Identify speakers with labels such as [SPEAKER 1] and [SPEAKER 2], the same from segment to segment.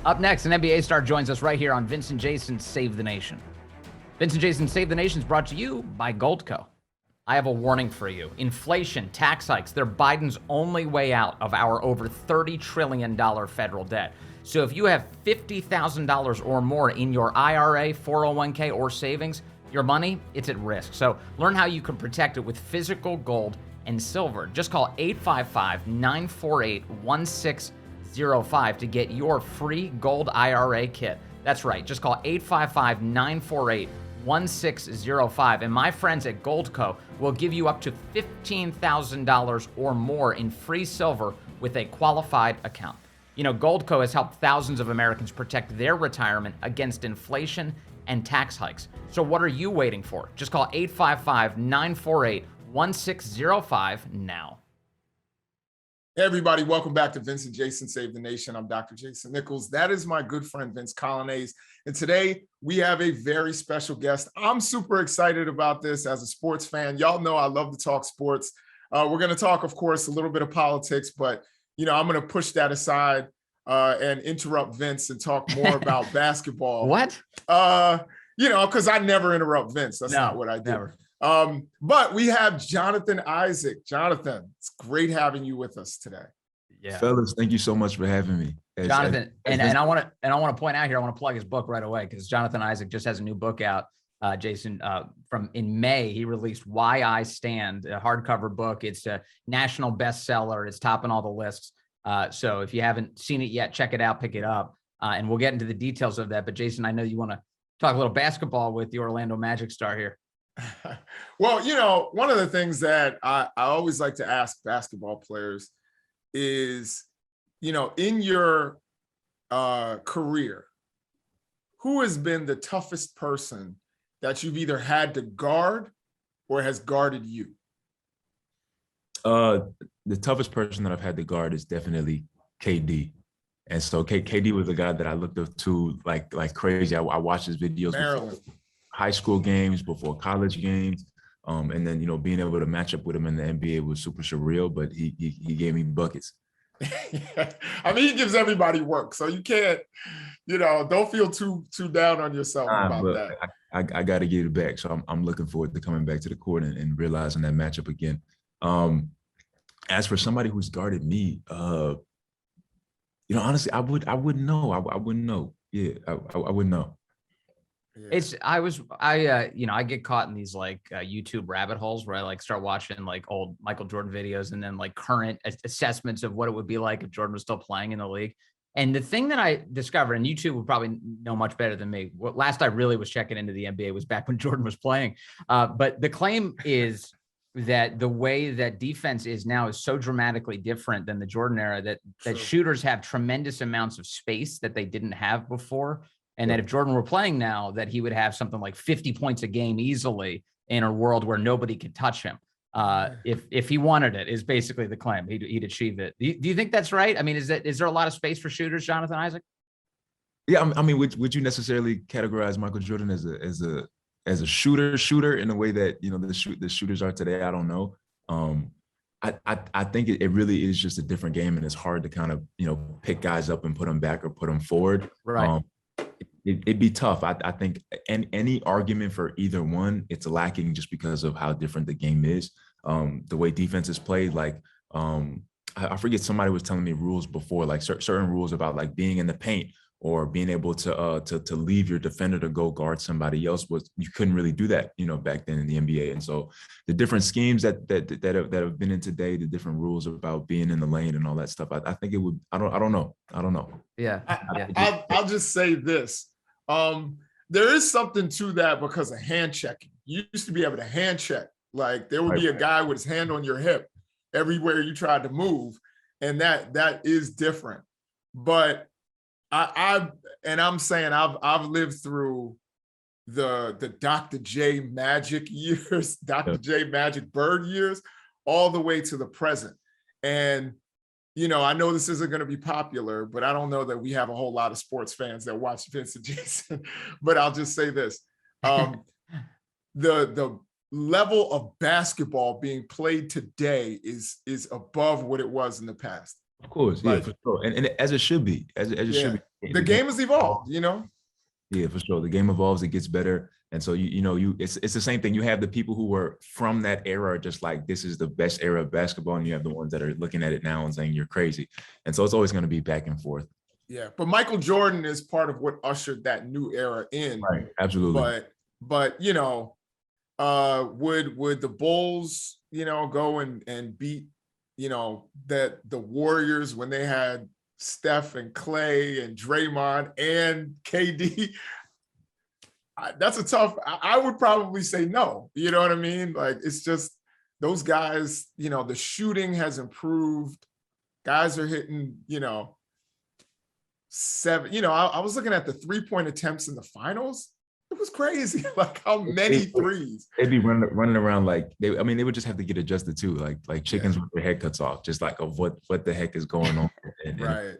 [SPEAKER 1] Up next, an NBA star joins us right here on Vince and Jason Save the Nation. Vince and Jason Save the Nation is brought to you by Goldco. I have a warning for you. Inflation, tax hikes, they're Biden's only way out of our over $30 trillion federal debt. So if you have $50,000 or more in your IRA, 401k, or savings, your money, it's at risk. So learn how you can protect it with physical gold and silver. Just call 855-948-1605 to get your free gold IRA kit. That's right. Just call 855-948-1605. And my friends at Goldco will give you up to $15,000 or more in free silver with a qualified account. You know, Goldco has helped thousands of Americans protect their retirement against inflation and tax hikes. So what are you waiting for? Just call 855-948-1605 now.
[SPEAKER 2] Hey everybody, welcome back to Vince and Jason Save the Nation. I'm Dr. Jason Nichols. That is my good friend, Vince Colonnese. And today we have a very special guest. I'm super excited about this as a sports fan. Y'all know I love to talk sports. We're going to talk, of course, a little bit of politics, but you know, I'm going to push that aside and interrupt Vince and talk more about basketball.
[SPEAKER 1] What?
[SPEAKER 2] You know, because I never interrupt Vince. That's not what I do.
[SPEAKER 1] Never.
[SPEAKER 2] But we have Jonathan Isaac. Jonathan, it's great having you with us today.
[SPEAKER 3] Yeah, fellas, thank you so much for having me,
[SPEAKER 1] Jonathan. And I want to point out here, I want to plug his book right away because Jonathan Isaac just has a new book out. Jason, from in May, he released Why I Stand, a hardcover book. It's a national bestseller. It's topping all the lists. So if you haven't seen it yet, check it out, pick it up, and we'll get into the details of that. But Jason, I know you want to talk a little basketball with the Orlando Magic star here.
[SPEAKER 2] Well, you know, one of the things that I always like to ask basketball players is, you know, in your career, who has been the toughest person that you've either had to guard or has guarded you?
[SPEAKER 3] The toughest person that I've had to guard is definitely KD. And so KD was the guy that I looked up to like crazy. I watched his videos before high school games, before college games. And then, you know, being able to match up with him in the NBA was super surreal, but he gave me buckets.
[SPEAKER 2] I mean, he gives everybody work. So you can't, you know, don't feel too down on yourself about that.
[SPEAKER 3] I got to get it back. So I'm looking forward to coming back to the court and realizing that matchup again. As for somebody who's guarded me, you know, honestly, I wouldn't know. I wouldn't know. Yeah, I wouldn't know.
[SPEAKER 1] Yeah. You know, I get caught in these like YouTube rabbit holes where I like start watching like old Michael Jordan videos and then like current assessments of what it would be like if Jordan was still playing in the league. And the thing that I discovered, and YouTube would probably know much better than me, what last I really was checking into the NBA was back when Jordan was playing. But the claim is that the way that defense is now is so dramatically different than the Jordan era that shooters have tremendous amounts of space that they didn't have before. And that if Jordan were playing now, that he would have something like 50 points a game easily in a world where nobody could touch him. If he wanted it, is basically the claim. He'd achieve it. Do you think that's right? I mean, is there a lot of space for shooters, Jonathan Isaac?
[SPEAKER 3] Yeah, I mean, would you necessarily categorize Michael Jordan as a shooter in a way that, you know, the shooters are today? I don't know. I think it really is just a different game, and it's hard to kind of, you know, pick guys up and put them back or put them forward.
[SPEAKER 1] Right.
[SPEAKER 3] It'd be tough. I think any argument for either one, it's lacking just because of how different the game is. The way defense is played, like I forget, somebody was telling me rules before, like certain rules about like being in the paint or being able to leave your defender to go guard somebody else, was you couldn't really do that, you know, back then in the NBA. And so the different schemes that have been in today, the different rules about being in the lane and all that stuff, I think it would, I don't know.
[SPEAKER 1] Yeah.
[SPEAKER 2] I'll just say this. There is something to that because of hand checking. You used to be able to hand check. Like there would be a guy with his hand on your hip everywhere you tried to move. And that is different. But I'm saying I've lived through the Dr. J Magic years, Dr. J Magic Bird years, all the way to the present. And, you know, I know this isn't going to be popular, but I don't know that we have a whole lot of sports fans that watch Vince and Jason, but I'll just say this. The level of basketball being played today is above what it was in the past.
[SPEAKER 3] Of course, yeah,
[SPEAKER 2] Like,
[SPEAKER 3] for sure, and as it should be, as it should
[SPEAKER 2] yeah,
[SPEAKER 3] be.
[SPEAKER 2] the game has evolved, you know?
[SPEAKER 3] Yeah, for sure. The game evolves, it gets better. And so it's the same thing. You have the people who were from that era, just like this is the best era of basketball, and you have the ones that are looking at it now and saying you're crazy. And so it's always going to be back and forth.
[SPEAKER 2] Yeah, but Michael Jordan is part of what ushered that new era in.
[SPEAKER 3] Right. Absolutely.
[SPEAKER 2] But would the Bulls, go and beat, that the Warriors when they had Steph and Clay and Draymond and KD? That's a tough. I would probably say no. You know what I mean? Like, it's just those guys. The shooting has improved. Guys are hitting. Seven. I was looking at the 3-point attempts in the finals. It was crazy. Like how many threes.
[SPEAKER 3] They'd be running around like they would just have to get adjusted too, like chickens with their head cuts off, just like of what the heck is going on.
[SPEAKER 2] Right.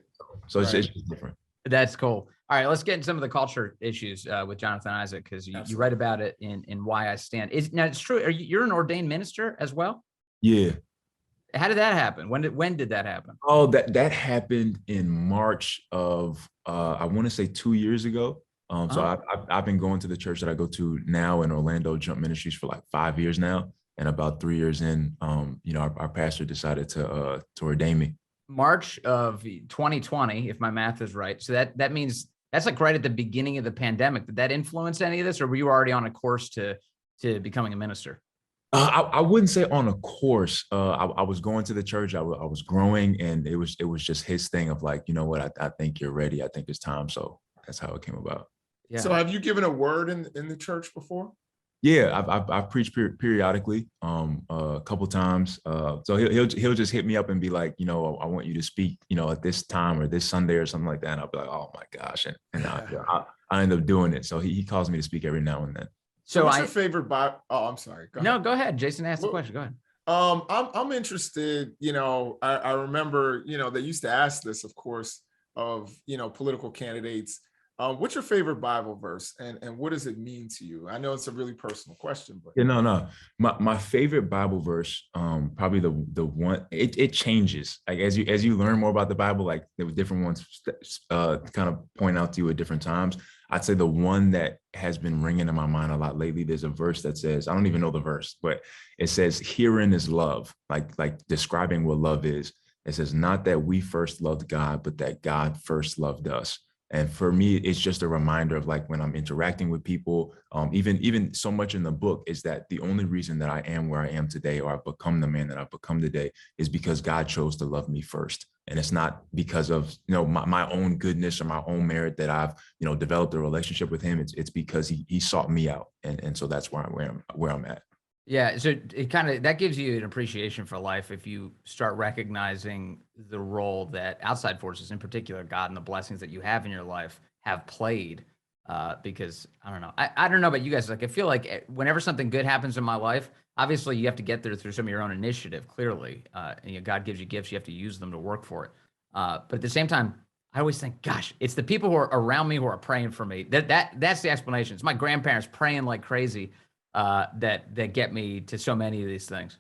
[SPEAKER 3] So it's just different.
[SPEAKER 1] That's cool. All right, let's get into some of the culture issues with Jonathan Isaac, because you write about it in Why I Stand. Now it's true. You're an ordained minister as well?
[SPEAKER 3] Yeah.
[SPEAKER 1] How did that happen? When did that happen?
[SPEAKER 3] Oh, that happened in March of I want to say 2 years ago. So I've been going to the church that I go to now in Orlando, Jump Ministries, for like 5 years now, and about 3 years in, our pastor decided to ordain me.
[SPEAKER 1] March of 2020, if my math is right. So that means that's like right at the beginning of the pandemic. Did that influence any of this, or were you already on a course to becoming a minister?
[SPEAKER 3] I wouldn't say on a course. I was going to the church. I was growing, and it was just his thing of like, you know what, I think you're ready. I think it's time. So that's how it came about.
[SPEAKER 2] Yeah. So have you given a word in the church before?
[SPEAKER 3] Yeah, I've preached periodically, a couple times. So he'll just hit me up and be like, I want you to speak, at this time or this Sunday or something like that. And I'll be like, oh my gosh, and I end up doing it. So he calls me to speak every now and then.
[SPEAKER 2] So what's your favorite Bible? Oh, I'm sorry.
[SPEAKER 1] Go ahead. No, go ahead. Jason asked the question. Go ahead.
[SPEAKER 2] I'm interested. I remember, they used to ask this, of course, of political candidates. What's your favorite Bible verse, and what does it mean to you? I know it's a really personal question, but
[SPEAKER 3] no. My favorite Bible verse, probably the one. It changes like as you learn more about the Bible. Like there were different ones kind of point out to you at different times. I'd say the one that has been ringing in my mind a lot lately. There's a verse that says, I don't even know the verse, but it says, "Herein is love," like describing what love is. It says, "Not that we first loved God, but that God first loved us." And for me, it's just a reminder of like when I'm interacting with people, even so much in the book is that the only reason that I am where I am today, or I've become the man that I've become today, is because God chose to love me first. And it's not because of, my own goodness or my own merit that I've, developed a relationship with him. It's because he sought me out. And so that's where I'm at.
[SPEAKER 1] Yeah, so it kind of, that gives you an appreciation for life if you start recognizing the role that outside forces, in particular God and the blessings that you have in your life, have played. Because I don't know, I don't know about you guys. Like I feel like whenever something good happens in my life, obviously you have to get there through some of your own initiative. Clearly, and God gives you gifts, you have to use them to work for it. But at the same time, I always think, gosh, it's the people who are around me who are praying for me. That's the explanation. It's my grandparents praying like crazy. That get me to so many of these things.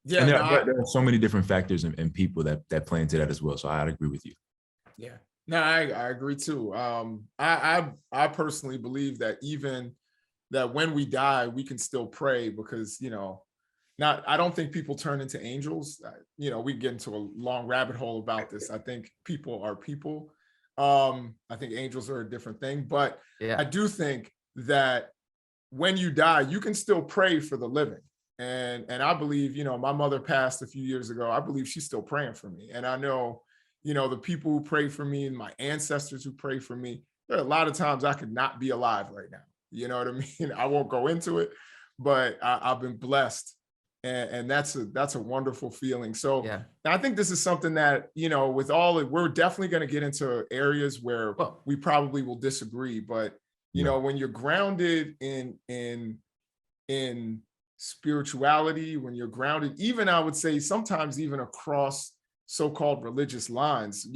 [SPEAKER 3] Yeah, and there are so many different factors and people that play into that as well. So I'd agree with you.
[SPEAKER 2] Yeah, no, I agree too. I personally believe that even that when we die, we can still pray because I don't think people turn into angels. We get into a long rabbit hole about this. I think people are people. I think angels are a different thing, but I do think that when you die, you can still pray for the living. And I believe, my mother passed a few years ago. I believe she's still praying for me. And I know, the people who pray for me and my ancestors who pray for me, there are a lot of times I could not be alive right now. You know what I mean? I won't go into it, but I've been blessed. And that's a wonderful feeling. So I think this is something that, with all it, we're definitely going to get into areas where we probably will disagree, but when you're grounded in spirituality, when you're grounded, even I would say sometimes even across so-called religious lines,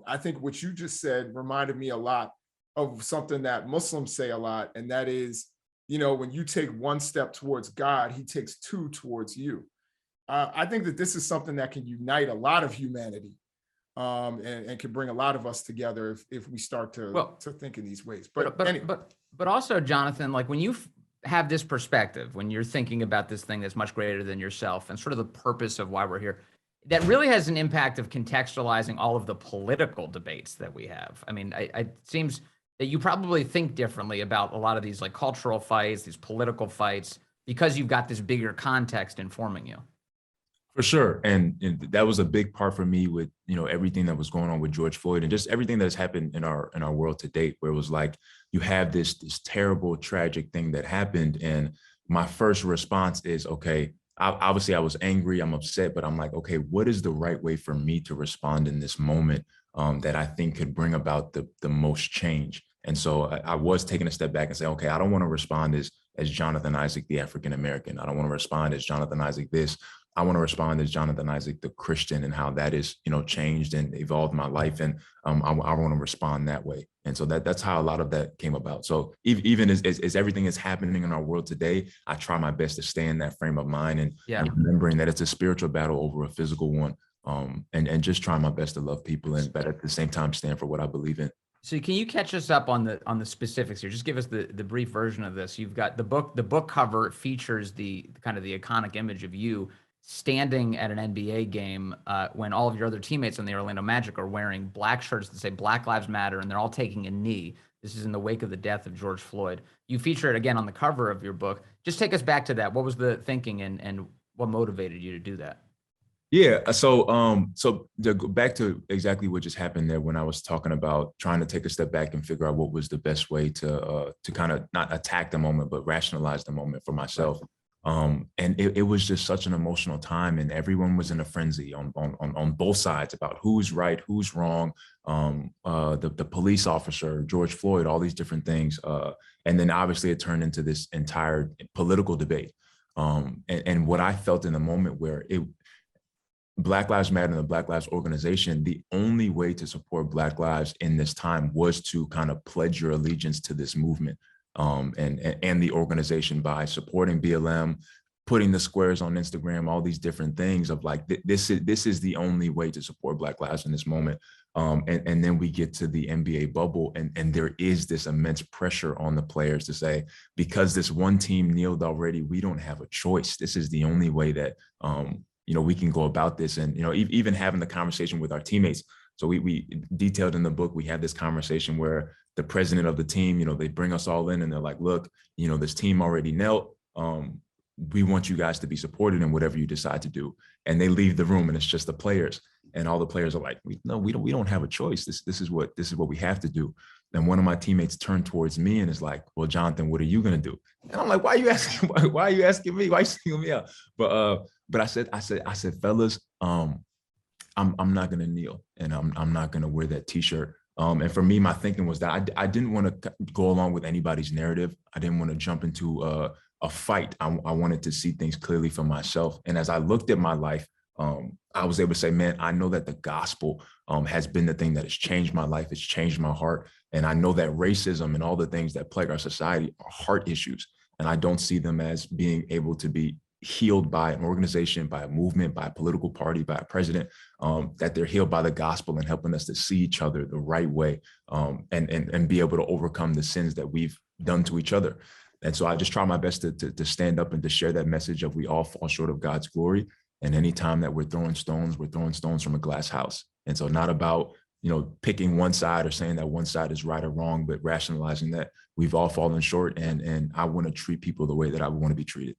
[SPEAKER 2] I think what you just said reminded me a lot of something that Muslims say a lot. And that is, when you take one step towards God, he takes two towards you. I think that this is something that can unite a lot of humanity. and can bring a lot of us together if we start to think in these ways.
[SPEAKER 1] But also, Jonathan, like when you have this perspective, when you're thinking about this thing that's much greater than yourself and sort of the purpose of why we're here, that really has an impact of contextualizing all of the political debates that we have. I mean, it seems that you probably think differently about a lot of these like cultural fights, these political fights, because you've got this bigger context informing you.
[SPEAKER 3] For sure. And that was a big part for me with, everything that was going on with George Floyd and just everything that has happened in our world to date, where it was like, you have this terrible, tragic thing that happened. And my first response is, okay, obviously I was angry, I'm upset, but I'm like, okay, what is the right way for me to respond in this moment that I think could bring about the most change? And so I was taking a step back and say, okay, I don't want to respond as Jonathan Isaac, the African-American. I don't want to respond as Jonathan Isaac this. I want to respond as Jonathan Isaac, the Christian, and how that is, changed and evolved my life. And I want to respond that way. And so that's how a lot of that came about. So even as everything is happening in our world today, I try my best to stay in that frame of mind and remembering that it's a spiritual battle over a physical one. And just try my best to love people, but at the same time, stand for what I believe in.
[SPEAKER 1] So can you catch us up on the specifics here? Just give us the brief version of this. You've got the book cover features the kind of the iconic image of you standing at an NBA game when all of your other teammates on the Orlando Magic are wearing black shirts that say Black Lives Matter, and they're all taking a knee. This is in the wake of the death of George Floyd. You feature it again on the cover of your book. Just take us back to that. What was the thinking and what motivated you to do that?
[SPEAKER 3] Yeah. So to go back to exactly what just happened there when I was talking about trying to take a step back and figure out what was the best way to kind of not attack the moment, but rationalize the moment for myself. And it was just such an emotional time, and everyone was in a frenzy on both sides about who's right, who's wrong. The police officer, George Floyd, all these different things. And then obviously it turned into this entire political debate. And what I felt in the moment where Black Lives Matter and the Black Lives organization, the only way to support Black lives in this time was to kind of pledge your allegiance to this movement and the organization by supporting BLM, putting the squares on Instagram, all these different things of like, this is the only way to support Black lives in this moment. And then we get to the NBA bubble, and there is this immense pressure on the players to say, because this one team kneeled already, we don't have a choice. This is the only way that, we can go about this. And, even having the conversation with our teammates. So we detailed in the book, we had this conversation where the president of the team, they bring us all in and they're like, look, this team already knelt. We want you guys to be supported in whatever you decide to do. And they leave the room and it's just the players. And all the players are like, we don't have a choice. This is what we have to do. And one of my teammates turned towards me and is like, well, Jonathan, what are you going to do? And I'm like, why are you asking me? Why are you singling me out? But I said, fellas, I'm not going to kneel, and I'm not going to wear that t-shirt. And for me, my thinking was that I didn't want to go along with anybody's narrative. I didn't want to jump into a fight. I wanted to see things clearly for myself. And as I looked at my life, I was able to say, man, I know that the gospel has been the thing that has changed my life. It's changed my heart. And I know that racism and all the things that plague our society are heart issues. And I don't see them as being able to be healed by an organization, by a movement, by a political party, by a president, that they're healed by the gospel and helping us to see each other the right way, and be able to overcome the sins that we've done to each other. And so I just try my best to stand up and to share that message of we all fall short of God's glory. And anytime that we're throwing stones from a glass house. And so not about, picking one side or saying that one side is right or wrong, but rationalizing that we've all fallen short, and I want to treat people the way that I want to be treated.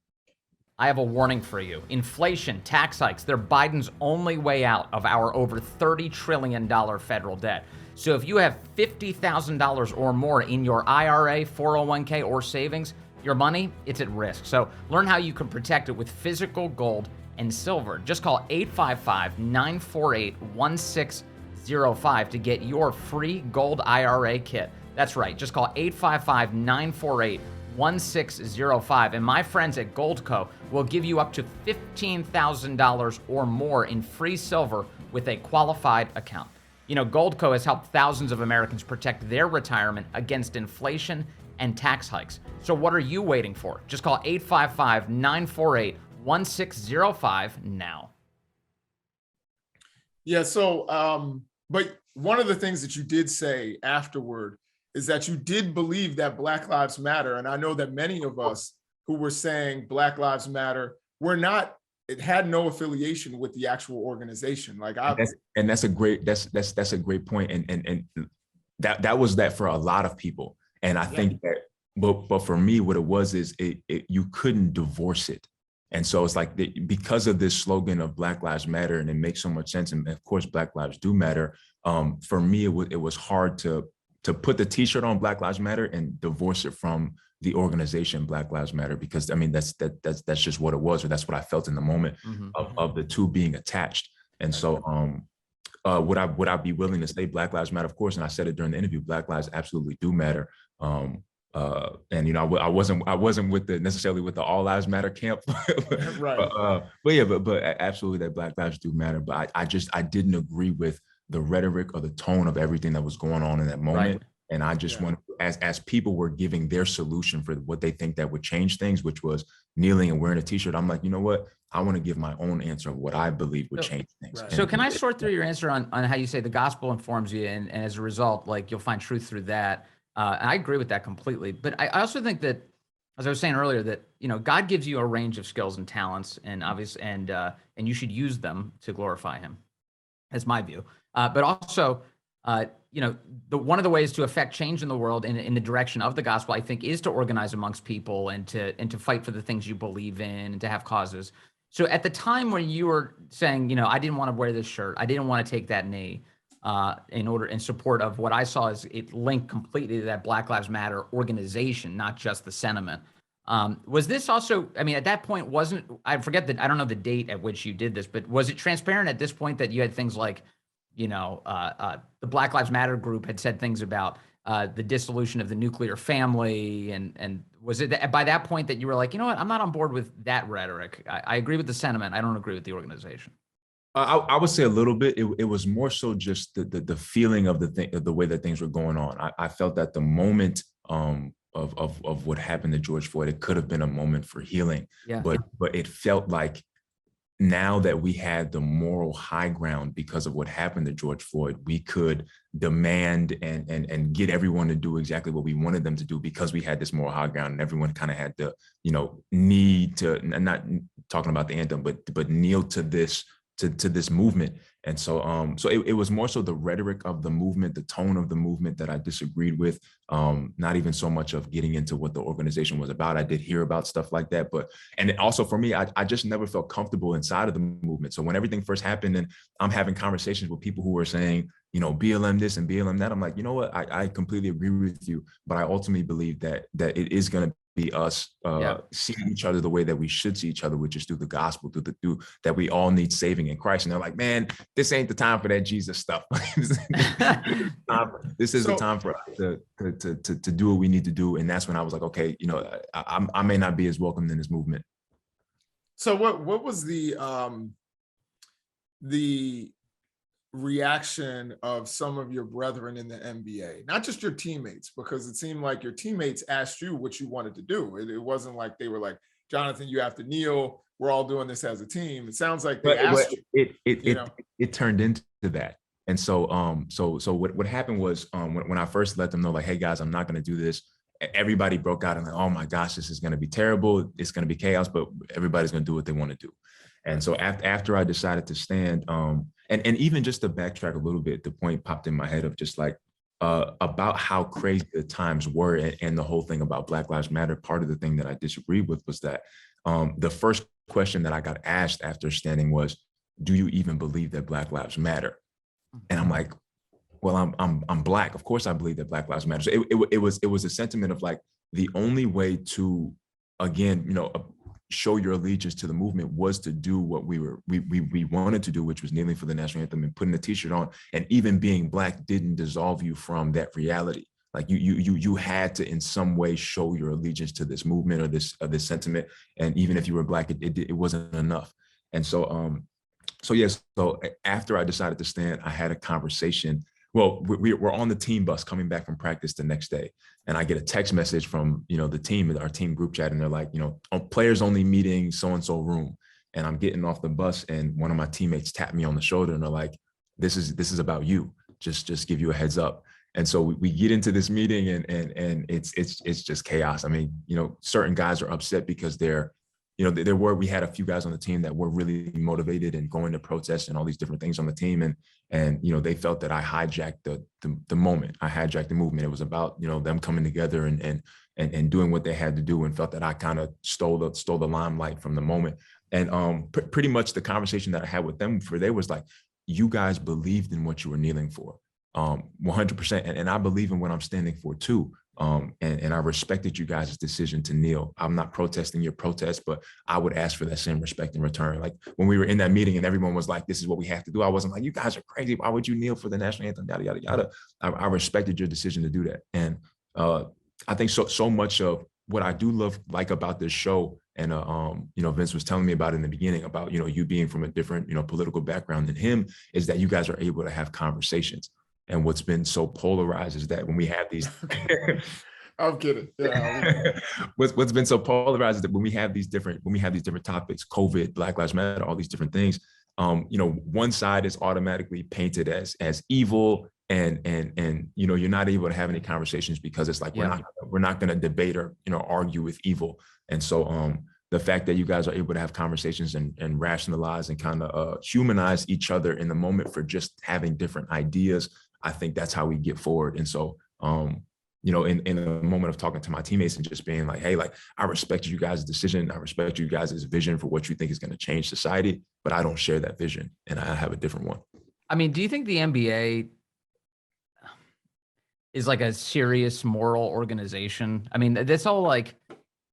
[SPEAKER 1] I have a warning for you. Inflation, tax hikes, they're Biden's only way out of our over $30 trillion federal debt. So if you have $50,000 or more in your IRA, 401k, or savings, your money, it's at risk. So learn how you can protect it with physical gold and silver. Just call 855-948-1605 to get your free gold IRA kit. That's right. Just call 855-948-1605. And my friends at Goldco will give you up to $15,000 or more in free silver with a qualified account. Goldco has helped thousands of Americans protect their retirement against inflation and tax hikes. So what are you waiting for? Just call 855-948-1605 now.
[SPEAKER 2] Yeah. So But one of the things that you did say afterward is that you did believe that Black Lives Matter. And I know that many of us who were saying Black Lives Matter were not, it had no affiliation with the actual organization. Like
[SPEAKER 3] that's a great point. And that was that for a lot of people. And I think that, but for me, what it was is you couldn't divorce it. And so it's like because of this slogan of Black Lives Matter, and it makes so much sense. And of course, Black lives do matter. For me, it was hard to put the T-shirt on Black Lives Matter and divorce it from the organization Black Lives Matter, because I mean that's just what it was, or that's what I felt in the moment of the two being attached. And so would I be willing to say Black Lives Matter? Of course, and I said it during the interview, Black lives absolutely do matter. And you know, I wasn't with necessarily with the All Lives Matter camp,
[SPEAKER 2] right?
[SPEAKER 3] but absolutely that Black lives do matter. But I didn't agree with the rhetoric or the tone of everything that was going on in that moment. Right. And I just wanted, as people were giving their solution for what they think that would change things, which was kneeling and wearing a T-shirt, I'm like, you know what? I want to give my own answer of what I believe would change things.
[SPEAKER 1] Right. So can I sort through your answer on how you say the gospel informs you, and as a result, like you'll find truth through that. I agree with that completely. But I also think that, as I was saying earlier, that, you know, God gives you a range of skills and talents, and obviously, and you should use them to glorify Him. That's my view. But also, you know, one of the ways to affect change in the world in the direction of the gospel, I think, is to organize amongst people and to fight for the things you believe in and to have causes. So at the time when you were saying, you know, I didn't want to wear this shirt, I didn't want to take that knee in support of what I saw as it linked completely to that Black Lives Matter organization, not just the sentiment. Was this also, I mean, at that point, I don't know the date at which you did this, but was it transparent at this point that you had things like, you know, the Black Lives Matter group had said things about the dissolution of the nuclear family, and was it by that point that you were like, you know what, I'm not on board with that rhetoric. I agree with the sentiment. I don't agree with the organization.
[SPEAKER 3] I would say a little bit. It was more so just the feeling of the way that things were going on. I felt that the moment of what happened to George Floyd, it could have been a moment for healing. Yeah. But it felt like now that we had the moral high ground because of what happened to George Floyd, we could demand and get everyone to do exactly what we wanted them to do because we had this moral high ground, and everyone kind of had to, you know, need to, not talking about the anthem, but kneel to this movement. And so it was more so the rhetoric of the movement, the tone of the movement that I disagreed with, not even so much of getting into what the organization was about. I did hear about stuff like that, and also for me, I just never felt comfortable inside of the movement. So when everything first happened and I'm having conversations with people who were saying, you know, BLM this and BLM that, I'm like, you know what, I completely agree with you, but I ultimately believe that it is going to be us seeing each other the way that we should see each other, which is through the gospel, through that we all need saving in Christ. And they're like, man, this ain't the time for that Jesus stuff. This is the time for us to do what we need to do. And that's when I was like, okay, you know, I may not be as welcomed in this movement.
[SPEAKER 2] So what was the reaction of some of your brethren in the NBA, not just your teammates, because it seemed like your teammates asked you what you wanted to do. It wasn't like they were like, Jonathan, you have to kneel. We're all doing this as a team. It sounds like they asked you.
[SPEAKER 3] It turned into that. And so what happened was when I first let them know, like, hey guys, I'm not going to do this, everybody broke out and like, oh my gosh, this is going to be terrible. It's going to be chaos, but everybody's going to do what they want to do. And so after I decided to stand, and even just to backtrack a little bit, the point popped in my head of just like about how crazy the times were, and the whole thing about Black Lives Matter. Part of the thing that I disagreed with was that the first question that I got asked after standing was, "Do you even believe that Black Lives Matter?" And I'm like, "Well, I'm Black. Of course, I believe that Black Lives Matter." So it was a sentiment of like the only way to, again, you know, show your allegiance to the movement was to do what we wanted to do, which was kneeling for the national anthem and putting the T-shirt on. And even being Black didn't dissolve you from that reality. Like you had to in some way show your allegiance to this movement or this sentiment. And even if you were Black, it wasn't enough. And so after I decided to stand, I had a conversation. Well, we're on the team bus coming back from practice the next day. And I get a text message from, you know, the team, our team group chat. And they're like, you know, players only meeting so-and-so room. And I'm getting off the bus and one of my teammates tapped me on the shoulder and they're like, this is about you. just give you a heads up. And so we get into this meeting and it's just chaos. I mean, certain guys are upset because we had a few guys on the team that were really motivated and going to protest and all these different things on the team. And they felt that I hijacked the moment. I hijacked the movement. It was about, them coming together and doing what they had to do, and felt that I kind of stole the limelight from the moment. And pretty much the conversation that I had with them they was like, you guys believed in what you were kneeling for. 100%. And I believe in what I'm standing for too. And I respected you guys' decision to kneel. I'm not protesting your protest, but I would ask for that same respect in return. Like when we were in that meeting and everyone was like, this is what we have to do, I wasn't like, you guys are crazy. Why would you kneel for the national anthem? Yada, yada, yada. I respected your decision to do that. And I think so much of what I do like about this show, and Vince was telling me about it in the beginning about, you being from a different, political background than him, is that you guys are able to have conversations. And what's been so polarized is that when we have these,
[SPEAKER 2] I'm kidding. Yeah.
[SPEAKER 3] What's been so polarized is that when we have these different topics, COVID, Black Lives Matter, all these different things, one side is automatically painted as evil, and you're not able to have any conversations because it's like, we're not going to debate or argue with evil. And so the fact that you guys are able to have conversations and rationalize and kind of humanize each other in the moment for just having different ideas, I think that's how we get forward. And so, in a moment of talking to my teammates and just being like, hey, like, I respect you guys' decision. I respect you guys' vision for what you think is going to change society, but I don't share that vision and I have a different one.
[SPEAKER 1] I mean, do you think the NBA is like a serious moral organization? I mean, that's all like,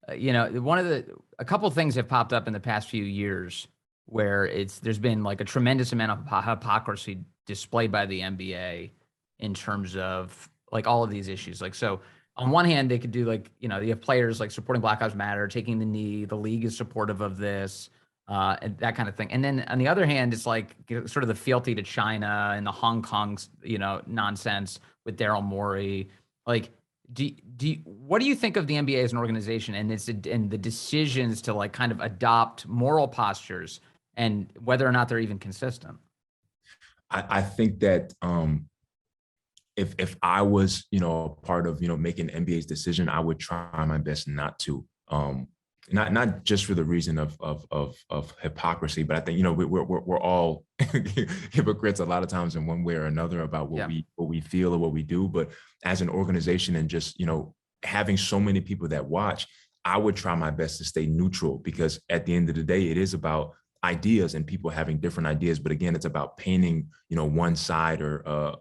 [SPEAKER 1] a couple of things have popped up in the past few years where there's been like a tremendous amount of hypocrisy displayed by the NBA in terms of like all of these issues. Like, so on one hand, they could do like, you have players like supporting Black Lives Matter, taking the knee, the league is supportive of this, and that kind of thing. And then on the other hand, it's like sort of the fealty to China and the Hong Kong, nonsense with Daryl Morey. Like, what do you think of the NBA as an organization and the decisions to like kind of adopt moral postures and whether or not they're even consistent?
[SPEAKER 3] I think that if I was, a part of, making NBA's decision, I would try my best not to. Not just for the reason of hypocrisy, but I think we're all hypocrites a lot of times in one way or another about what we feel or what we do. But as an organization and just having so many people that watch, I would try my best to stay neutral, because at the end of the day, it is about ideas and people having different ideas. But again, it's about painting, one side or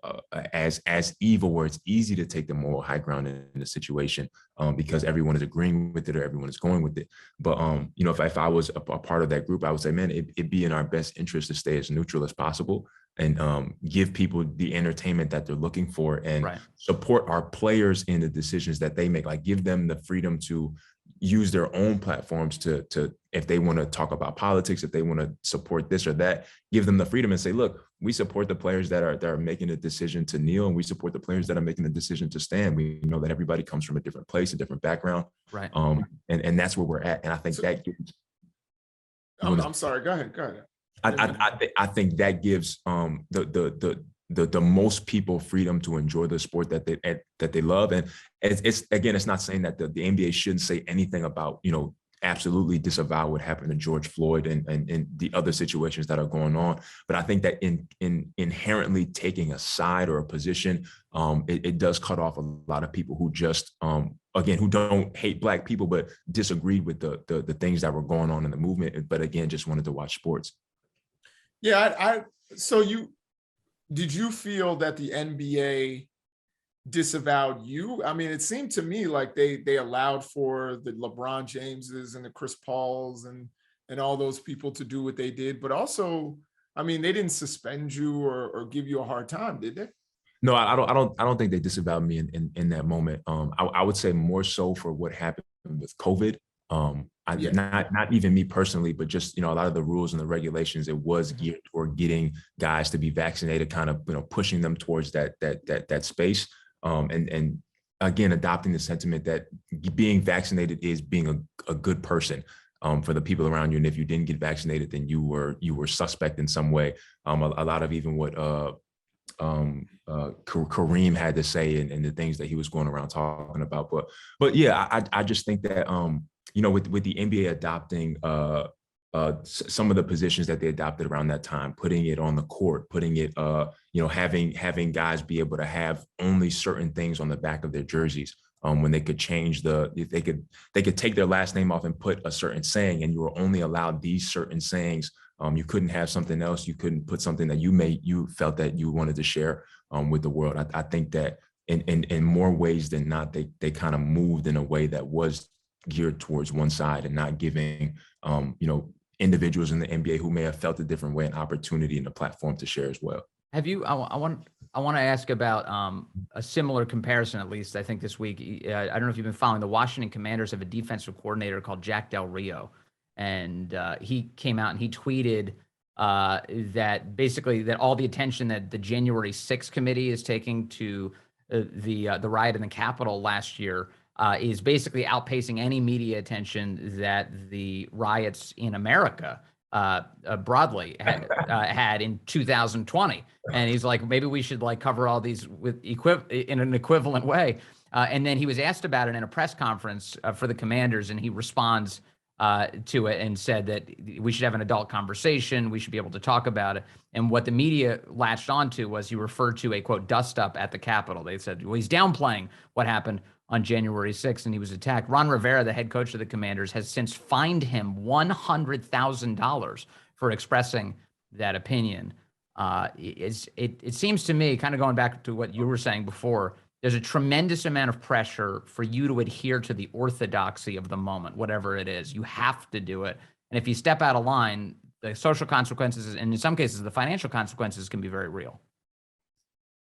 [SPEAKER 3] as evil, where it's easy to take the moral high ground in the situation because everyone is agreeing with it or everyone is going with it. But, if I was a part of that group, I would say, man, it'd be in our best interest to stay as neutral as possible and give people the entertainment that they're looking for and support our players in the decisions that they make, like give them the freedom to use their own platforms to if they want to talk about politics, if they want to support this or that, give them the freedom and say, look, we support the players that are making a decision to kneel, and we support the players that are making the decision to stand. We know that everybody comes from a different place, a different background. Right. And that's where we're at. And I think that gives,
[SPEAKER 2] I'm sorry, go ahead.
[SPEAKER 3] I think that gives the most people freedom to enjoy the sport that they love. And it's not saying that the NBA shouldn't say anything about, absolutely disavow what happened to George Floyd and the other situations that are going on. But I think that in inherently taking a side or a position, it does cut off a lot of people who just, again, who don't hate Black people, but disagreed with the things that were going on in the movement. But again, just wanted to watch sports.
[SPEAKER 2] Yeah, did you feel that the NBA disavowed you? I mean, it seemed to me like they allowed for the LeBron Jameses and the Chris Pauls and all those people to do what they did, but also, I mean, they didn't suspend you or give you a hard time, did they?
[SPEAKER 3] No, I don't think they disavowed me in that moment. I would say more so for what happened with COVID. Not even me personally, but just, a lot of the rules and the regulations, it was geared toward getting guys to be vaccinated, kind of, pushing them towards that space. And again, adopting the sentiment that being vaccinated is being a good person for the people around you. And if you didn't get vaccinated, then you were suspect in some way. A lot of even what Kareem had to say and the things that he was going around talking about. But yeah, I just think that with the NBA adopting some of the positions that they adopted around that time, putting it on the court, putting it having guys be able to have only certain things on the back of their jerseys. When they could change they could take their last name off and put a certain saying, and you were only allowed these certain sayings. You couldn't have something else. You couldn't put something that you felt that you wanted to share with the world. I think that in more ways than not, they kind of moved in a way that was geared towards one side and not giving individuals in the NBA who may have felt a different way an opportunity and a platform to share as well.
[SPEAKER 1] Have you? I want to ask about a similar comparison. At least I think this week. I don't know if you've been following. The Washington Commanders have a defensive coordinator called Jack Del Rio, and he came out and he tweeted that basically that all the attention that the January 6th committee is taking to the riot in the Capitol last year is basically outpacing any media attention that the riots in America broadly had in 2020. And he's like, maybe we should like cover all these with in an equivalent way. And then he was asked about it in a press conference for the Commanders, and he responds to it and said that we should have an adult conversation. We should be able to talk about it. And what the media latched onto was he referred to a quote dust up at the Capitol. They said, well, he's downplaying what happened on January 6th, and he was attacked. Ron Rivera, the head coach of the Commanders, has since fined him $100,000 for expressing that opinion. It seems to me, kind of going back to what you were saying before, there's a tremendous amount of pressure for you to adhere to the orthodoxy of the moment, whatever it is. You have to do it. And if you step out of line, the social consequences, and in some cases, the financial consequences can be very real.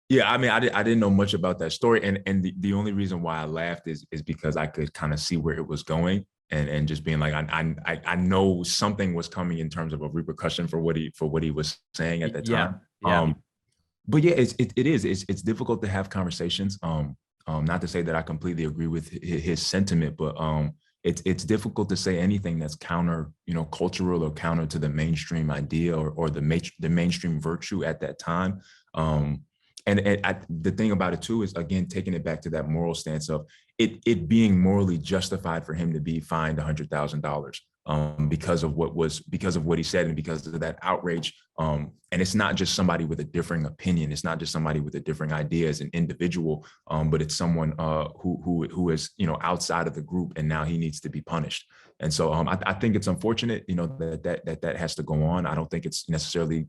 [SPEAKER 3] Yeah, I mean, I didn't know much about that story, and the only reason why I laughed is because I could kind of see where it was going, and just being like, I know something was coming in terms of a repercussion for what he was saying at that time.
[SPEAKER 1] Yeah.
[SPEAKER 3] But yeah, it's difficult to have conversations. Not to say that I completely agree with his sentiment, but it's difficult to say anything that's counter, cultural or counter to the mainstream idea or the mainstream virtue at that time. And the thing about it too is, again, taking it back to that moral stance of it being morally justified for him to be fined $100,000 because of what he said and because of that outrage. And it's not just somebody with a differing opinion. It's not just somebody with a differing idea as an individual, but it's someone who is outside of the group, and now he needs to be punished. And so I think it's unfortunate, that has to go on. I don't think it's necessarily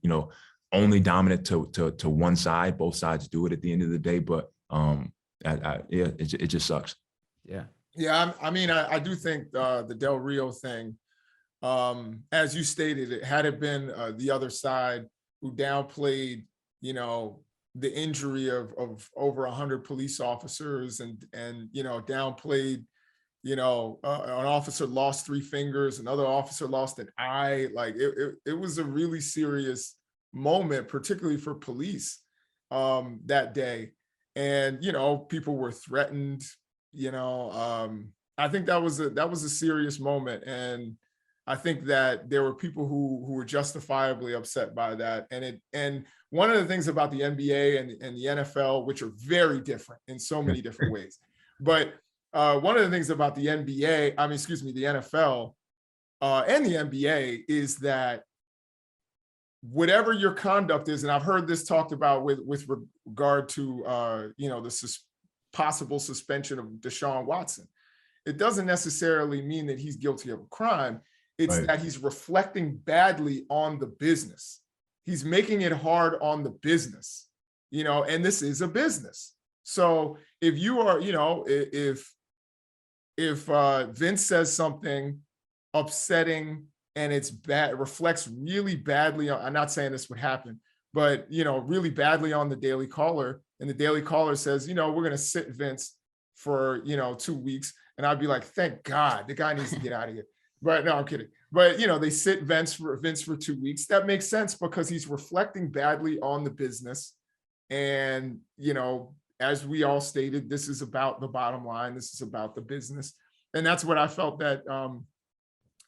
[SPEAKER 3] only dominant to one side. Both sides do it at the end of the day, but it just sucks.
[SPEAKER 2] Yeah. I mean, I do think the Del Rio thing, as you stated, had it been the other side who downplayed, the injury of over 100 police officers and downplayed, an officer lost 3 fingers, another officer lost an eye. Like it was a really serious moment, particularly for police that day. And, people were threatened, I think that was a serious moment. And I think that there were people who were justifiably upset by that. And one of the things about the NBA and the NFL, which are very different in so many different ways, but one of the things about the NBA, the NFL and the NBA is that whatever your conduct is, and I've heard this talked about with regard to the possible suspension of Deshaun Watson, it doesn't necessarily mean that he's guilty of a crime. It's right. That he's reflecting badly on the business. He's making it hard on the business, and this is a business. So if you are, if Vince says something upsetting and it's bad, reflects really badly on, I'm not saying this would happen, but, really badly on the Daily Caller, and the Daily Caller says, we're going to sit Vince for, 2 weeks. And I'd be like, thank God, the guy needs to get out of here. But no, I'm kidding. But, they sit Vince for 2 weeks. That makes sense because he's reflecting badly on the business. And, as we all stated, this is about the bottom line. This is about the business. And that's what I felt that,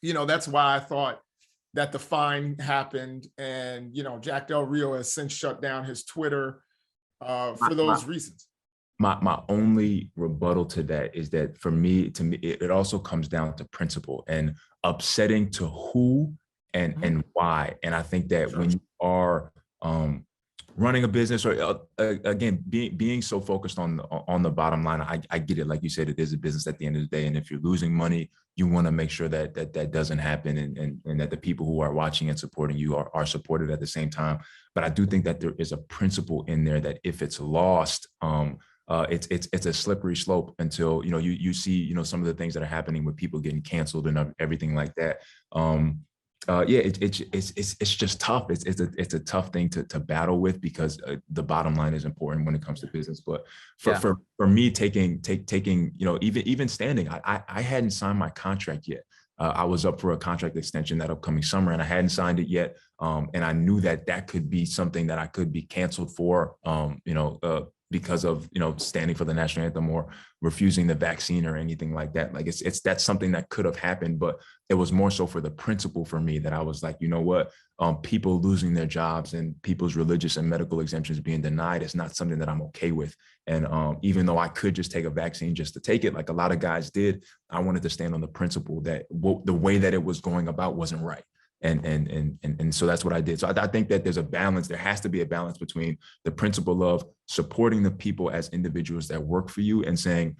[SPEAKER 2] that's why I thought that the fine happened. And, Jack Del Rio has since shut down his Twitter. for those reasons.
[SPEAKER 3] My only rebuttal to that is that to me, it also comes down to principle and upsetting to who and why. And I think that when you are running a business, or again, being so focused on the bottom line, I get it. Like you said, it is a business at the end of the day, and if you're losing money, you want to make sure that doesn't happen, and that the people who are watching and supporting you are supported at the same time. But I do think that there is a principle in there that if it's lost, it's a slippery slope until you see some of the things that are happening with people getting canceled and everything like that. It's just tough. It's a tough thing to battle with, because the bottom line is important when it comes to business. But for me, taking even standing, I hadn't signed my contract yet. I was up for a contract extension that upcoming summer, and I hadn't signed it yet. And I knew that could be something that I could be canceled for, because of standing for the national anthem or refusing the vaccine or anything like that. Like that's something that could have happened, but it was more so for the principle for me that I was like, you know what, people losing their jobs and people's religious and medical exemptions being denied is not something that I'm okay with. And even though I could just take a vaccine just to take it, like a lot of guys did, I wanted to stand on the principle that the way that it was going about wasn't right. And so that's what I did. So I think that there's a balance. There has to be a balance between the principle of supporting the people as individuals that work for you and saying,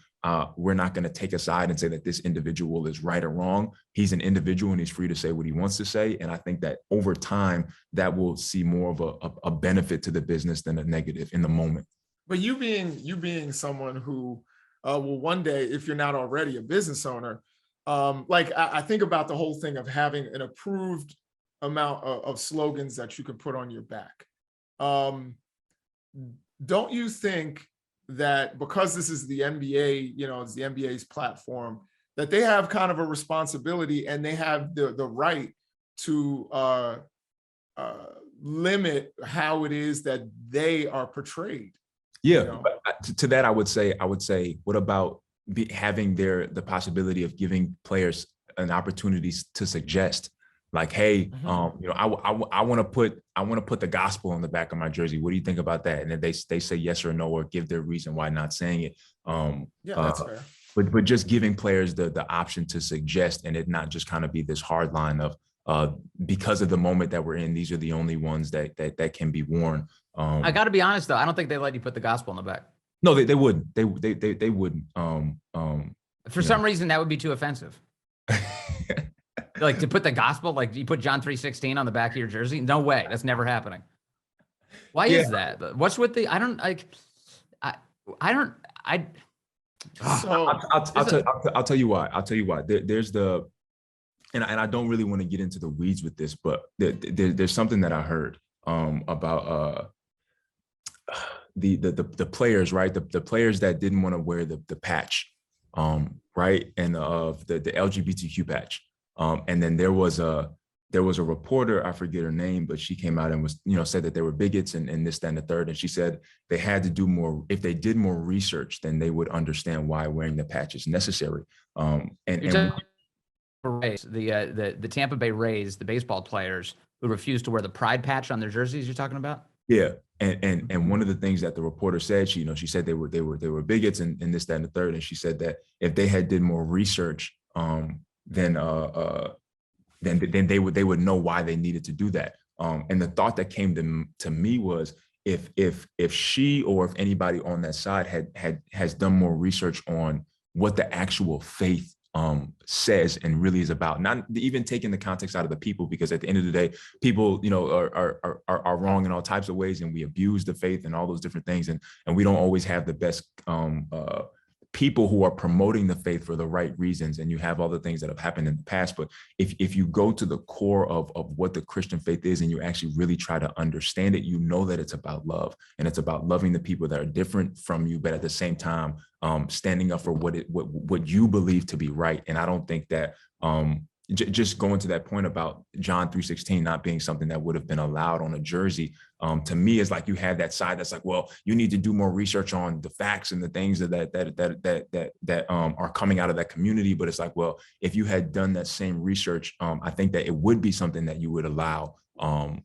[SPEAKER 3] we're not going to take a side and say that this individual is right or wrong. He's an individual and he's free to say what he wants to say. And I think that over time, that will see more of a benefit to the business than a negative in the moment.
[SPEAKER 2] But you being someone who will one day, if you're not already a business owner, I think about the whole thing of having an approved amount of slogans that you can put on your back. Don't you think that because this is the NBA, it's the NBA's platform, that they have kind of a responsibility and they have the right to limit how it is that they are portrayed?
[SPEAKER 3] Yeah, but to that, I would say, what about having the possibility of giving players an opportunity to suggest, like, hey, I want to put the gospel on the back of my jersey. What do you think about that? And then they say yes or no, or give their reason why not saying it.
[SPEAKER 2] That's fair.
[SPEAKER 3] But just giving players the option to suggest, and it not just kind of be this hard line of because of the moment that we're in, these are the only ones that can be worn.
[SPEAKER 1] I got to be honest though, I don't think they let you put the gospel on the back.
[SPEAKER 3] No, they wouldn't. They wouldn't.
[SPEAKER 1] For some reason, that would be too offensive. Like to put the gospel, like you put John 3:16 on the back of your jersey. No way, that's never happening. Why is that? What's with the?
[SPEAKER 3] I'll tell you why. There's the, and I don't really want to get into the weeds with this, but there's something that I heard about the players, right? The players that didn't want to wear the patch, right? And of the LGBTQ patch. And then there was a reporter, I forget her name, but she came out and was, said that they were bigots and this, that, and the third. And she said they had to do more. If they did more research, then they would understand why wearing the patch is necessary. The
[SPEAKER 1] Tampa Bay Rays, the baseball players who refused to wear the pride patch on their jerseys, you're talking about?
[SPEAKER 3] Yeah. And one of the things that the reporter said, she said they were bigots and this, that, and the third. And she said that if they had did more research, then they would know why they needed to do that. And the thought that came to me was if she or if anybody on that side has done more research on what the actual faith says and really is about, not even taking the context out of the people, because at the end of the day, people, are wrong in all types of ways, and we abuse the faith and all those different things. And we don't always have the best people who are promoting the faith for the right reasons, and you have all the things that have happened in the past. But if you go to the core of what the Christian faith is and you actually really try to understand it, you know that it's about love, and it's about loving the people that are different from you, but at the same time, standing up for what you believe to be right. And I don't think that just going to that point about John 3:16 not being something that would have been allowed on a jersey, to me is like you have that side that's like, well, you need to do more research on the facts and the things that are coming out of that community. But it's like, well, if you had done that same research, I think that it would be something that you would allow on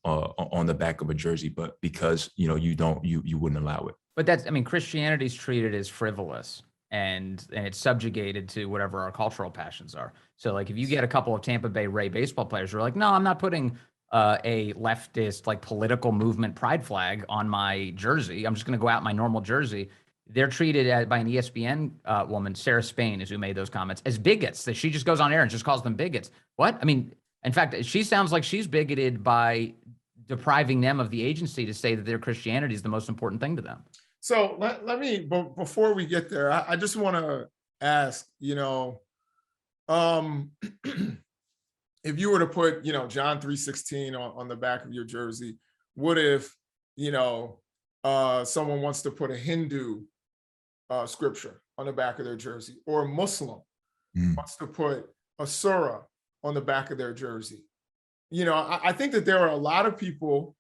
[SPEAKER 3] the back of a jersey, but because you wouldn't allow it.
[SPEAKER 1] But that's, I mean, Christianity's treated as frivolous and it's subjugated to whatever our cultural passions are. So like if you get a couple of Tampa Bay Ray baseball players who are like, no, I'm not putting a leftist like political movement pride flag on my jersey. I'm just going to go out in my normal jersey. They're treated by an ESPN woman, Sarah Spain, is who made those comments, as bigots. That she just goes on air and just calls them bigots. What? I mean, in fact, she sounds like she's bigoted by depriving them of the agency to say that their Christianity is the most important thing to them.
[SPEAKER 2] So let me, before we get there, I just want to ask, if you were to put, John 3:16 on the back of your jersey, what if, someone wants to put a Hindu scripture on the back of their jersey, or a Muslim wants to put a surah on the back of their jersey? I think that there are a lot of people,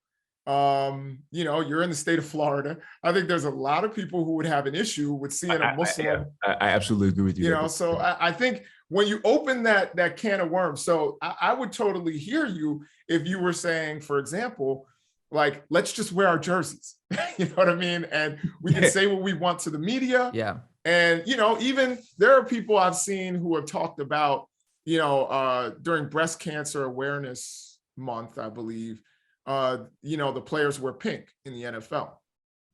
[SPEAKER 2] you're in the state of Florida. I think there's a lot of people who would have an issue with seeing a Muslim.
[SPEAKER 3] I absolutely agree with you.
[SPEAKER 2] So I think when you open that can of worms, so I would totally hear you if you were saying, for example, like, let's just wear our jerseys. You know what I mean? And we can say what we want to the media.
[SPEAKER 1] Yeah.
[SPEAKER 2] And, even there are people I've seen who have talked about, during Breast Cancer Awareness Month, I believe, the players wear pink in the NFL.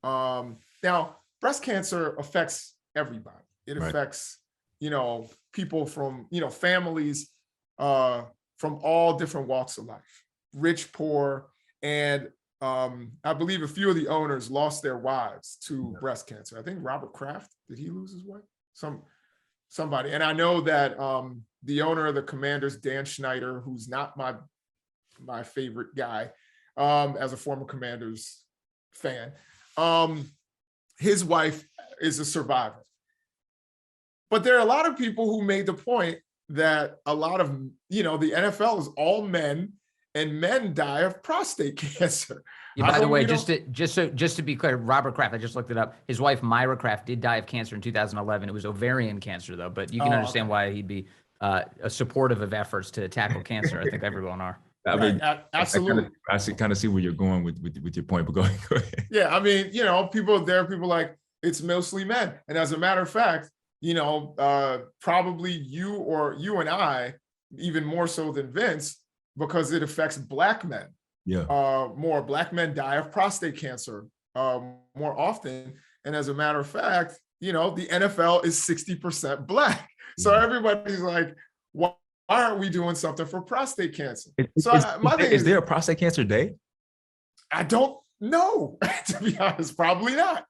[SPEAKER 2] Now, breast cancer affects everybody. It affects, people from, families from all different walks of life, rich, poor, and I believe a few of the owners lost their wives to breast cancer. I think Robert Kraft, did he lose his wife? Somebody. And I know that the owner of the Commanders, Dan Schneider, who's not my favorite guy, as a former Commanders fan, his wife is a survivor. But there are a lot of people who made the point that a lot of, the NFL is all men, and men die of prostate cancer.
[SPEAKER 1] Yeah, by the way, just to be clear, Robert Kraft, I just looked it up. His wife, Myra Kraft, did die of cancer in 2011. It was ovarian cancer, though, but you can understand why he'd be supportive of efforts to tackle cancer. I think everyone are.
[SPEAKER 3] I mean,
[SPEAKER 2] absolutely.
[SPEAKER 3] I kind of see where you're going with your point, but go ahead.
[SPEAKER 2] Yeah, I mean, people like, it's mostly men. And as a matter of fact, probably you and I, even more so than Vince, because it affects Black men.
[SPEAKER 3] Yeah.
[SPEAKER 2] More Black men die of prostate cancer more often. And as a matter of fact, the NFL is 60% Black. So everybody's like, why aren't we doing something for prostate cancer?
[SPEAKER 3] Is there a prostate cancer day?
[SPEAKER 2] I don't know, to be honest, probably not.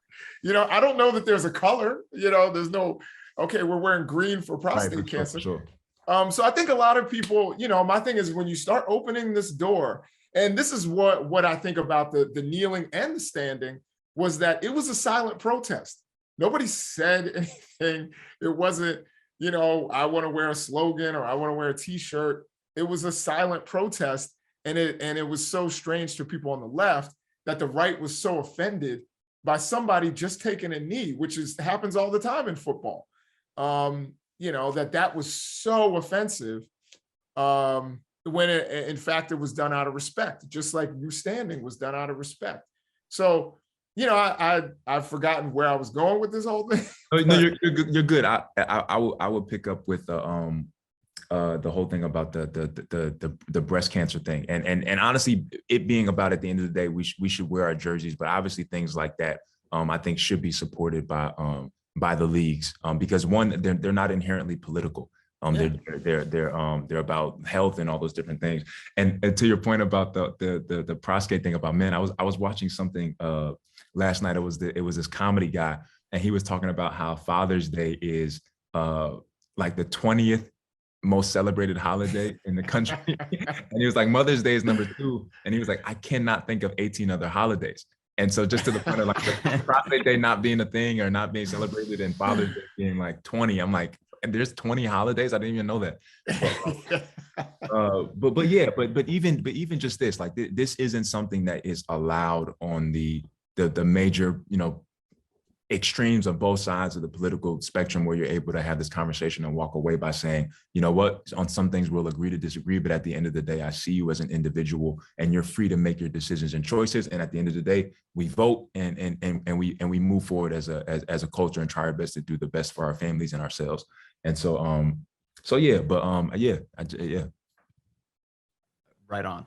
[SPEAKER 2] I don't know that there's a color, there's no, okay, we're wearing green for prostate cancer.
[SPEAKER 3] Sure.
[SPEAKER 2] So I think a lot of people, my thing is when you start opening this door, and this is what I think about the kneeling and the standing, was that it was a silent protest. Nobody said anything. It wasn't, I want to wear a slogan or I want to wear a t-shirt. It was a silent protest. And it was so strange to people on the left that the right was so offended by somebody just taking a knee, which happens all the time in football. That was so offensive when in fact it was done out of respect, just like you standing was done out of respect. So, I've forgotten where I was going with this whole thing.
[SPEAKER 3] No, you're good. I would pick up with the whole thing about the breast cancer thing, and honestly, it being about, at the end of the day, we should wear our jerseys, but obviously things like that, I think, should be supported by the leagues, because one, they're not inherently political. They're about health and all those different things. And to your point about the prostate thing about men, I was watching something last night. It was this comedy guy, and he was talking about how Father's Day is like the 20th most celebrated holiday in the country. And he was like, Mother's Day is number 2. And he was like, I cannot think of 18 other holidays. And so just to the point of like the prostate day not being a thing or not being celebrated, and Father's Day being like 20, I'm like, and there's 20 holidays? I didn't even know that. But even just this, like this isn't something that is allowed on the major, extremes on both sides of the political spectrum where you're able to have this conversation and walk away by saying, you know what, on some things we'll agree to disagree, but at the end of the day, I see you as an individual and you're free to make your decisions and choices. And at the end of the day, we vote and we move forward as a culture and try our best to do the best for our families and ourselves. And so yeah, yeah.
[SPEAKER 1] Right on.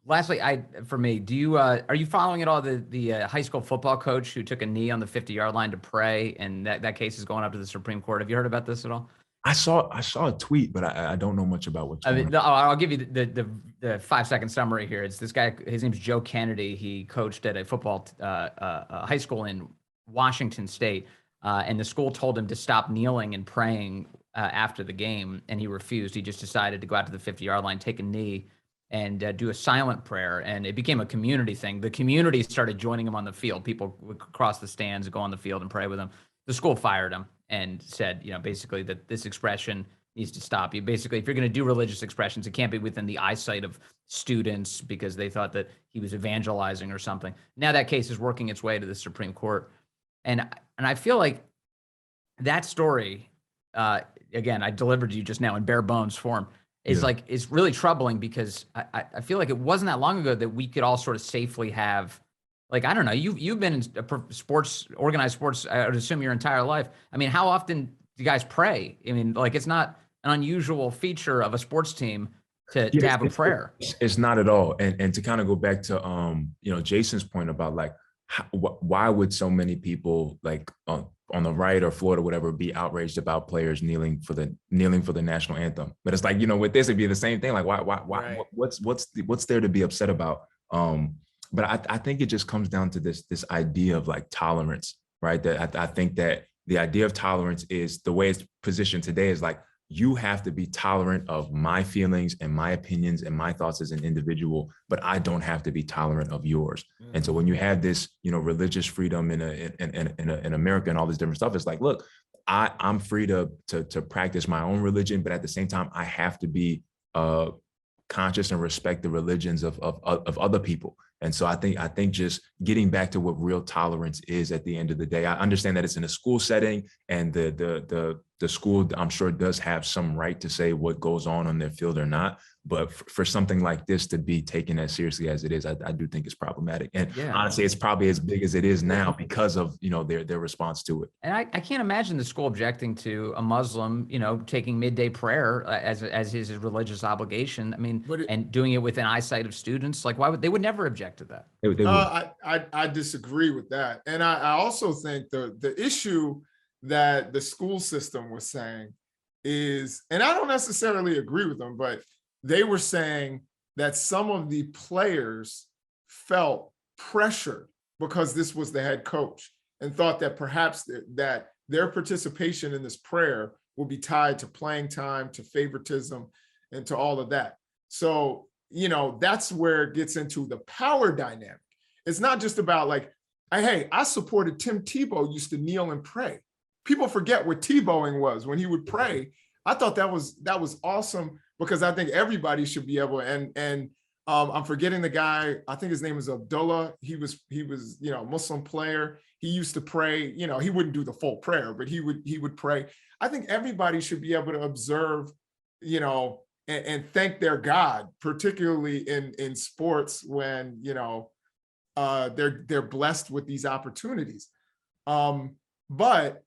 [SPEAKER 1] Lastly, for me, do you are you following at all the high school football coach who took a knee on the 50-yard line to pray, and that case is going up to the Supreme Court? Have you heard about this at all?
[SPEAKER 3] I saw a tweet, but I don't know much about what's going on.
[SPEAKER 1] I'll give you the 5-second summary here. It's this guy. His name's Joe Kennedy. He coached at a football high school in Washington State, and the school told him to stop kneeling and praying after the game, and he refused. He just decided to go out to the 50-yard line, take a knee, and do a silent prayer. And it became a community thing. The community started joining him on the field. People would cross the stands, go on the field and pray with him. The school fired him and said, basically that this expression needs to stop. You basically, if you're going to do religious expressions, it can't be within the eyesight of students because they thought that he was evangelizing or something. Now that case is working its way to the Supreme Court. And I feel like that story, again, I delivered to you just now in bare bones form, is really troubling because I feel like it wasn't that long ago that we could all sort of safely have, like, I don't know, you've been in sports, organized sports, I would assume your entire life. I mean, how often do you guys pray? I mean, like, it's not an unusual feature of a sports team to have a prayer.
[SPEAKER 3] It's not at all. And to kind of go back to, Jason's point about like, why would so many people like on the right or Florida, whatever, be outraged about players kneeling for the national anthem? But it's like, with this, it'd be the same thing. Like, why, right. What's there to be upset about? But I think it just comes down to this idea of like tolerance, right? That I think that the idea of tolerance is the way it's positioned today is like, you have to be tolerant of my feelings and my opinions and my thoughts as an individual, but I don't have to be tolerant of yours. And so when you have this, religious freedom in America and all this different stuff, it's like, look, I'm free to practice my own religion, but at the same time, I have to be conscious and respect the religions of other people. And so I think just getting back to what real tolerance is at the end of the day, I understand that it's in a school setting and the school, I'm sure, does have some right to say what goes on their field or not. But for something like this to be taken as seriously as it is, I do think it's problematic. And honestly, it's probably as big as it is now because of, their response to it.
[SPEAKER 1] And I can't imagine the school objecting to a Muslim, taking midday prayer as his religious obligation. I mean, and doing it within eyesight of students. Like, they would never object to that.
[SPEAKER 3] They would.
[SPEAKER 2] I disagree with that. And I also think the issue that the school system was saying is, and I don't necessarily agree with them, but they were saying that some of the players felt pressured because this was the head coach and thought that perhaps that their participation in this prayer will be tied to playing time, to favoritism, and to all of that. So, that's where it gets into the power dynamic. It's not just about like, hey, I supported Tim Tebow used to kneel and pray. People forget what Tebowing was when he would pray. I thought that was awesome because I think everybody should be able, and I'm forgetting the guy, I think his name is Abdullah. He was, a Muslim player. He used to pray, he wouldn't do the full prayer, but he would pray. I think everybody should be able to observe, and thank their God, particularly in sports when, they're blessed with these opportunities. But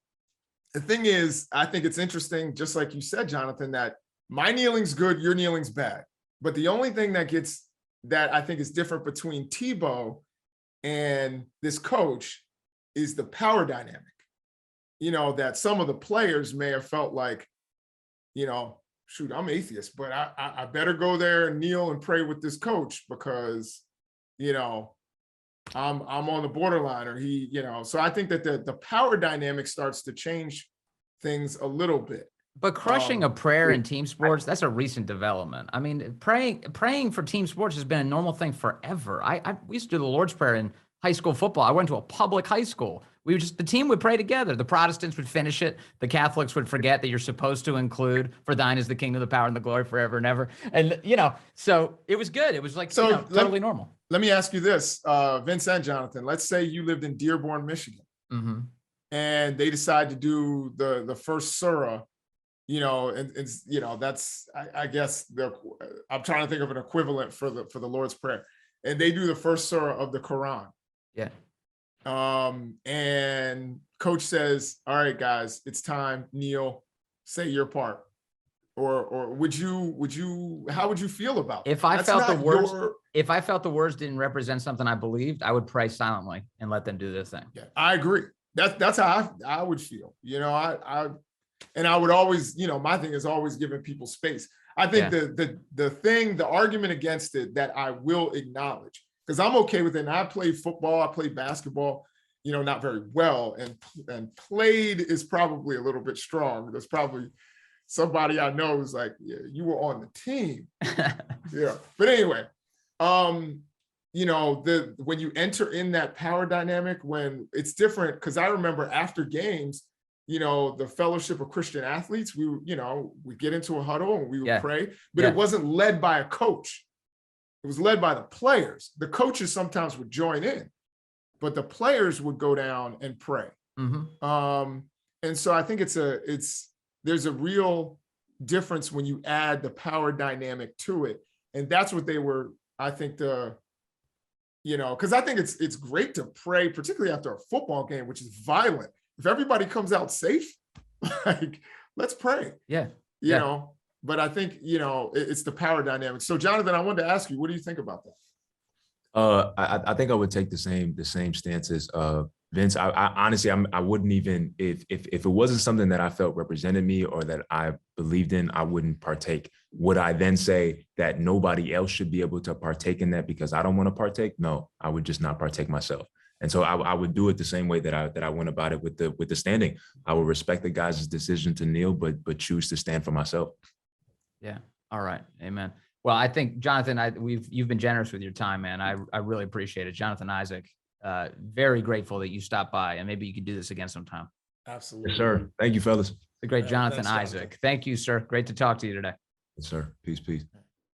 [SPEAKER 2] the thing is, I think it's interesting, just like you said, Jonathan, that my kneeling's good, your kneeling's bad. But the only thing that I think is different between Tebow and this coach is the power dynamic. That some of the players may have felt like, shoot, I'm atheist, but I better go there and kneel and pray with this coach because, I'm on the borderline, or so I think that the power dynamic starts to change things a little bit.
[SPEAKER 1] But crushing a prayer in team sports, that's a recent development. I mean, praying for team sports has been a normal thing forever. We used to do the Lord's Prayer in high school football. I went to a public high school. The team would pray together. The Protestants would finish it. The Catholics would forget that you're supposed to include, for thine is the kingdom, the power, and the glory forever and ever. And, so it was good. It was like, totally normal.
[SPEAKER 2] Let me ask you this, Vince and Jonathan. Let's say you lived in Dearborn, Michigan,
[SPEAKER 1] Mm-hmm.
[SPEAKER 2] and they decide to do the first surah, you know, and you know, that's I guess I'm trying to think of an equivalent for the Lord's Prayer, and they do the first surah of the Quran.
[SPEAKER 1] Yeah.
[SPEAKER 2] And coach says, all right, guys, it's time, kneel, say your part. Or would you how would you feel about
[SPEAKER 1] if
[SPEAKER 2] that?
[SPEAKER 1] I
[SPEAKER 2] That's
[SPEAKER 1] felt the
[SPEAKER 2] not
[SPEAKER 1] words
[SPEAKER 2] your-
[SPEAKER 1] if I felt the words didn't represent something I believed, I would pray silently and let them do their thing.
[SPEAKER 2] Yeah, I agree. That's how I would feel. You know, I would always, you know, my thing is always giving people space. I think the argument against it that I will acknowledge, because I'm okay with it. And I played football, I played basketball, you know, not very well, and played is probably a little bit strong. There's probably somebody I know who's like, yeah, you were on the team. Yeah. But anyway, you know, when you enter in that power dynamic, when it's different, because I remember after games, you know, the Fellowship of Christian Athletes, we get into a huddle and we would pray, but it wasn't led by a coach. It was led by the players. The coaches sometimes would join in, but the players would go down and pray.
[SPEAKER 1] Mm-hmm.
[SPEAKER 2] And so I think there's a real difference when you add the power dynamic to it. And that's what they were, I think, you know, because I think it's great to pray, particularly after a football game, which is violent. If everybody comes out safe, like, let's pray.
[SPEAKER 1] Yeah.
[SPEAKER 2] You know, but I think, you know, it's the power dynamic. So Jonathan, I wanted to ask you, what do you think about that?
[SPEAKER 3] I think I would take the same stance as Vince. I honestly, I wouldn't even, if it wasn't something that I felt represented me or that I believed in, I wouldn't partake. Would I then say that nobody else should be able to partake in that because I don't want to partake? No, I would just not partake myself. And so I would do it the same way that I went about it with the standing. I would respect the guys' decision to kneel, but choose to stand for myself.
[SPEAKER 1] Yeah. All right. Amen. Well, I think, Jonathan, you've been generous with your time, man. I really appreciate it. Jonathan Isaac, very grateful that you stopped by, and maybe you could do this again sometime.
[SPEAKER 2] Absolutely.
[SPEAKER 3] Yes, sir. Thank you, fellas.
[SPEAKER 1] The great Jonathan
[SPEAKER 2] thanks,
[SPEAKER 1] Isaac. Thank you, sir. Great to talk to you today.
[SPEAKER 3] Yes, sir. Peace.